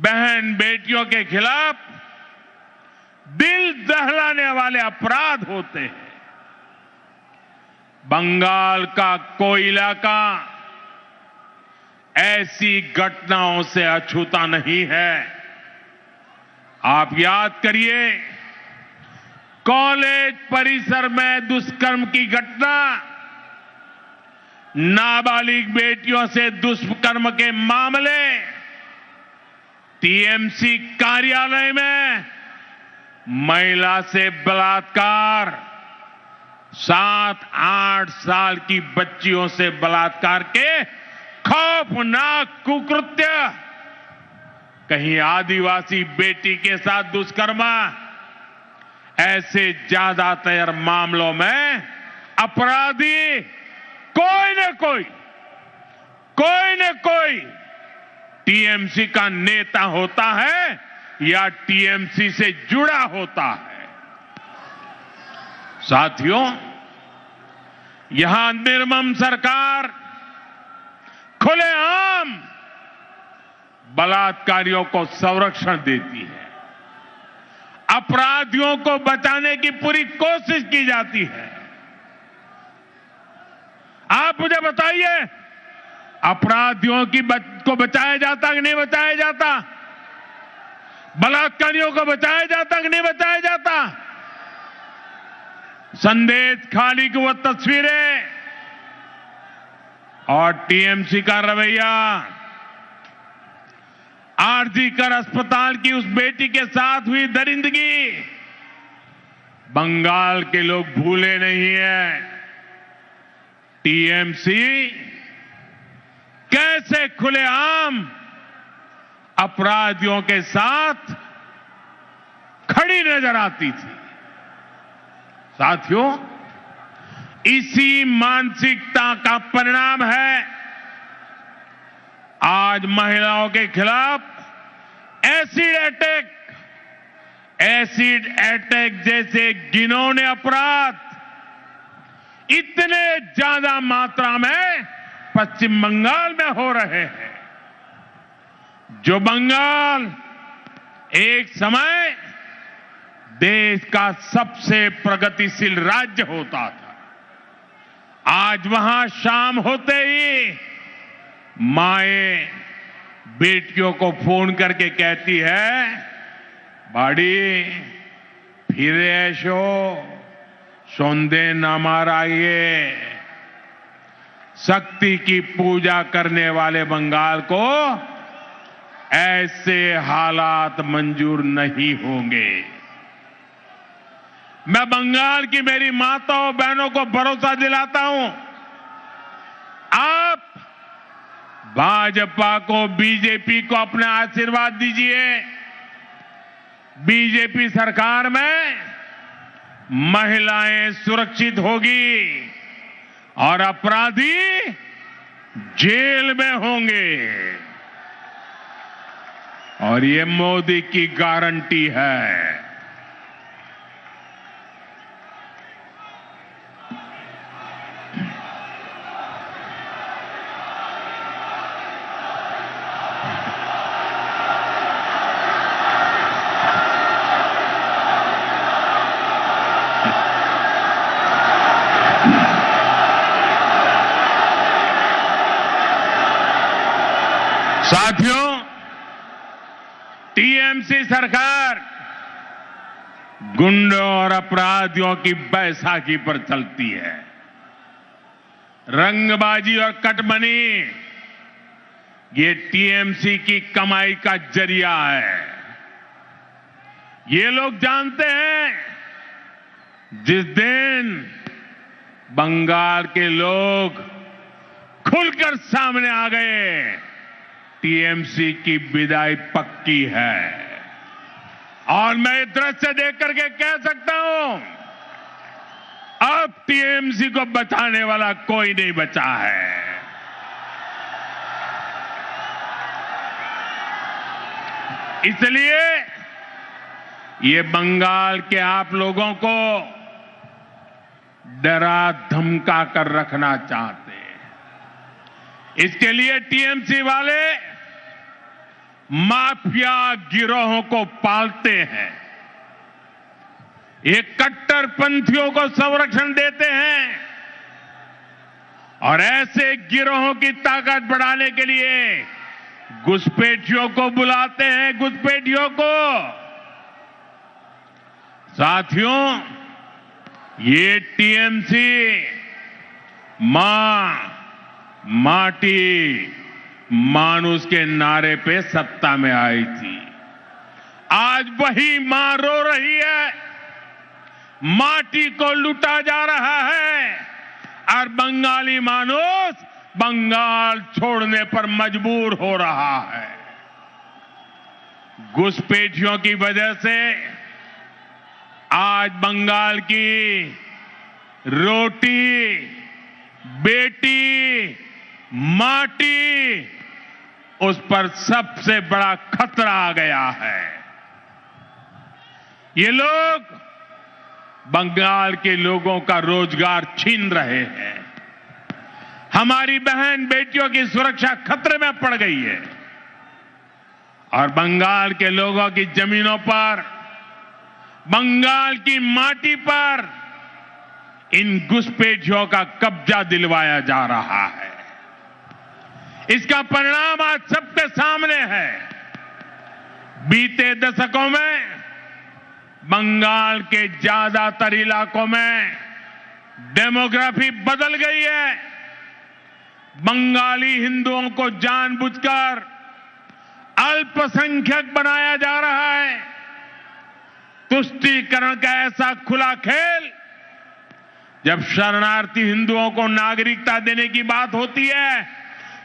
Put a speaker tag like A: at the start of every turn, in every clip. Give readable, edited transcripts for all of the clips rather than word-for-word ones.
A: बहन बेटियों के खिलाफ दिल दहलाने वाले अपराध होते हैं। बंगाल का कोई इलाका ऐसी घटनाओं से अछूता नहीं है। आप याद करिए, कॉलेज परिसर में दुष्कर्म की घटना, नाबालिग बेटियों से दुष्कर्म के मामले, टीएमसी कार्यालय में महिला से बलात्कार, 7-8 साल की बच्चियों से बलात्कार के खौफनाक कुकृत्य, कहीं आदिवासी बेटी के साथ दुष्कर्म, ऐसे ज्यादातर मामलों में अपराधी कोई न कोई टीएमसी का नेता होता है या टीएमसी से जुड़ा होता है। साथियों, यहां निर्मम सरकार खुलेआम बलात्कारियों को संरक्षण देती है, अपराधियों को बचाने की पूरी कोशिश की जाती है। आप मुझे बताइए, अपराधियों को बचाया जाता कि नहीं बचाया जाता? बलात्कारियों को बचाया जाता कि नहीं बचाया जाता? संदेश खाली की वो तस्वीरें और टीएमसी का रवैया, आरजीकर अस्पताल की उस बेटी के साथ हुई दरिंदगी, बंगाल के लोग भूले नहीं हैं। टीएमसी कैसे खुलेआम अपराधियों के साथ खड़ी नजर आती थी। साथियों, इसी मानसिकता का परिणाम है आज महिलाओं के खिलाफ एसिड अटैक जैसे घिनौने अपराध इतने ज्यादा मात्रा में पश्चिम बंगाल में हो रहे हैं। जो बंगाल एक समय देश का सबसे प्रगतिशील राज्य होता था, आज वहां शाम होते ही माएं बेटियों को फोन करके कहती है, बाड़ी फिर ऐशो सौंदे न माराइए। शक्ति की पूजा करने वाले बंगाल को ऐसे हालात मंजूर नहीं होंगे। मैं बंगाल की मेरी माताओं बहनों को भरोसा दिलाता हूं, आप भाजपा को, बीजेपी को अपने आशीर्वाद दीजिए। बीजेपी सरकार में महिलाएं सुरक्षित होगी और अपराधी जेल में होंगे, और ये मोदी की गारंटी है। साथियों, टीएमसी सरकार गुंडों और अपराधियों की बैसाखी पर चलती है। रंगबाजी और कटमनी ये टीएमसी की कमाई का जरिया है। ये लोग जानते हैं, जिस दिन बंगाल के लोग खुलकर सामने आ गए, टीएमसी की विदाई पक्की है। और मैं ये दृश्य देख करके कह सकता हूं, अब टीएमसी को बचाने वाला कोई नहीं बचा है। इसलिए ये बंगाल के आप लोगों को डरा धमका कर रखना चाहते हैं। इसके लिए टीएमसी वाले माफिया गिरोहों को पालते हैं, ये कट्टरपंथियों को संरक्षण देते हैं और ऐसे गिरोहों की ताकत बढ़ाने के लिए घुसपैठियों को बुलाते हैं, घुसपैठियों को। साथियों, ये टीएमसी मां, माटी, मानुष के नारे पे सत्ता में आई थी। आज वही मां रो रही है, माटी को लूटा जा रहा है और बंगाली मानुष बंगाल छोड़ने पर मजबूर हो रहा है। घुसपैठियों की वजह से आज बंगाल की रोटी, बेटी, माटी, उस पर सबसे बड़ा खतरा आ गया है। ये लोग बंगाल के लोगों का रोजगार छीन रहे हैं, हमारी बहन बेटियों की सुरक्षा खतरे में पड़ गई है और बंगाल के लोगों की जमीनों पर, बंगाल की माटी पर इन घुसपैठियों का कब्जा दिलवाया जा रहा है। इसका परिणाम आज सबके सामने है। बीते दशकों में बंगाल के ज्यादातर इलाकों में डेमोग्राफी बदल गई है। बंगाली हिंदुओं को जानबूझकर अल्पसंख्यक बनाया जा रहा है। तुष्टीकरण का ऐसा खुला खेल, जब शरणार्थी हिंदुओं को नागरिकता देने की बात होती है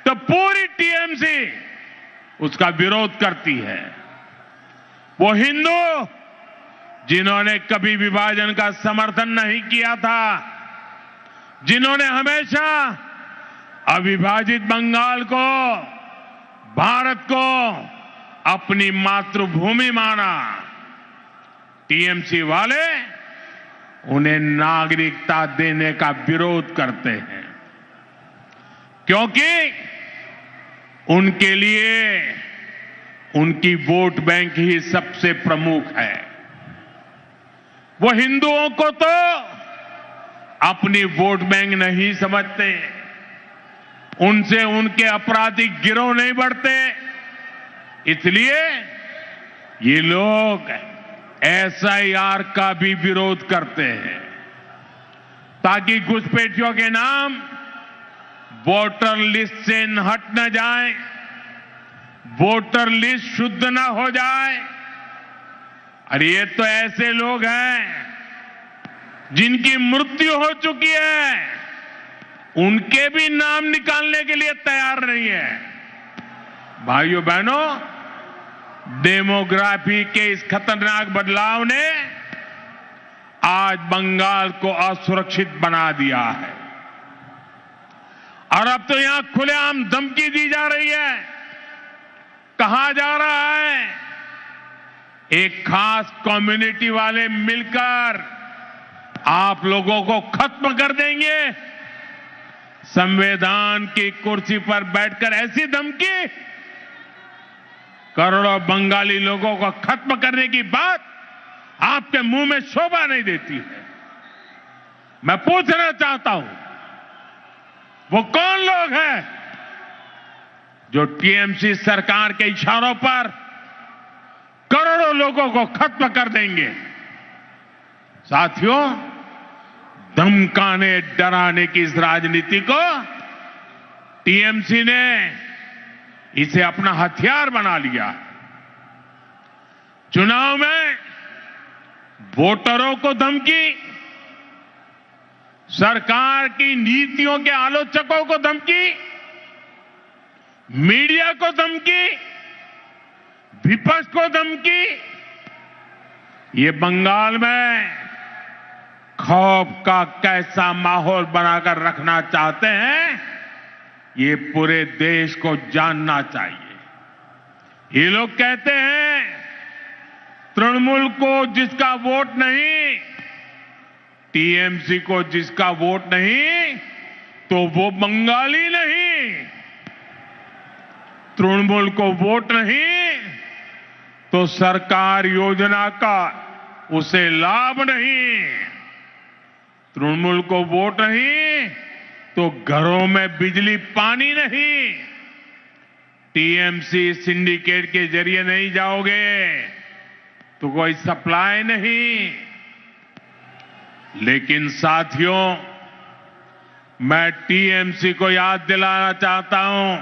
A: तो पूरी टीएमसी उसका विरोध करती है। वो हिंदू जिन्होंने कभी विभाजन का समर्थन नहीं किया था, जिन्होंने हमेशा अविभाजित बंगाल को, भारत को अपनी मातृभूमि माना, टीएमसी वाले उन्हें नागरिकता देने का विरोध करते हैं, क्योंकि उनके लिए उनकी वोट बैंक ही सबसे प्रमुख है। वो हिंदुओं को तो अपनी वोट बैंक नहीं समझते, उनसे उनके आपराधिक गिरोह नहीं बढ़ते, इसलिए ये लोग एसआईआर का भी विरोध करते हैं ताकि घुसपैठियों के नाम वोटर लिस्ट से हट न जाए, वोटर लिस्ट शुद्ध न हो जाए। और ये तो ऐसे लोग हैं जिनकी मृत्यु हो चुकी है, उनके भी नाम निकालने के लिए तैयार नहीं है। भाइयों बहनों, डेमोग्राफी के इस खतरनाक बदलाव ने आज बंगाल को असुरक्षित बना दिया है और अब तो यहां खुलेआम धमकी दी जा रही है। कहा जा रहा है एक खास कम्युनिटी वाले मिलकर आप लोगों को खत्म कर देंगे। संविधान की कुर्सी पर बैठकर ऐसी धमकी, करोड़ों बंगाली लोगों को खत्म करने की बात आपके मुंह में शोभा नहीं देती है। मैं पूछना चाहता हूं, वो कौन लोग हैं जो टीएमसी सरकार के इशारों पर करोड़ों लोगों को खत्म कर देंगे? साथियों, धमकाने डराने की इस राजनीति को टीएमसी ने इसे अपना हथियार बना लिया। चुनाव में वोटरों को धमकी, सरकार की नीतियों के आलोचकों को धमकी, मीडिया को धमकी, विपक्ष को धमकी। ये बंगाल में खौफ का कैसा माहौल बनाकर रखना चाहते हैं, ये पूरे देश को जानना चाहिए। ये लोग कहते हैं तृणमूल को जिसका वोट नहीं, टीएमसी को जिसका वोट नहीं, तो वो बंगाली नहीं। तृणमूल को वोट नहीं तो सरकार योजना का उसे लाभ नहीं, तृणमूल को वोट नहीं तो घरों में बिजली पानी नहीं, टीएमसी सिंडिकेट के जरिए नहीं जाओगे तो कोई सप्लाई नहीं। लेकिन साथियों, मैं टीएमसी को याद दिलाना चाहता हूं,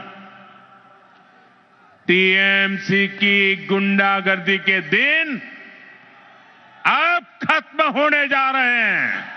A: टीएमसी की गुंडागर्दी के दिन अब खत्म होने जा रहे हैं।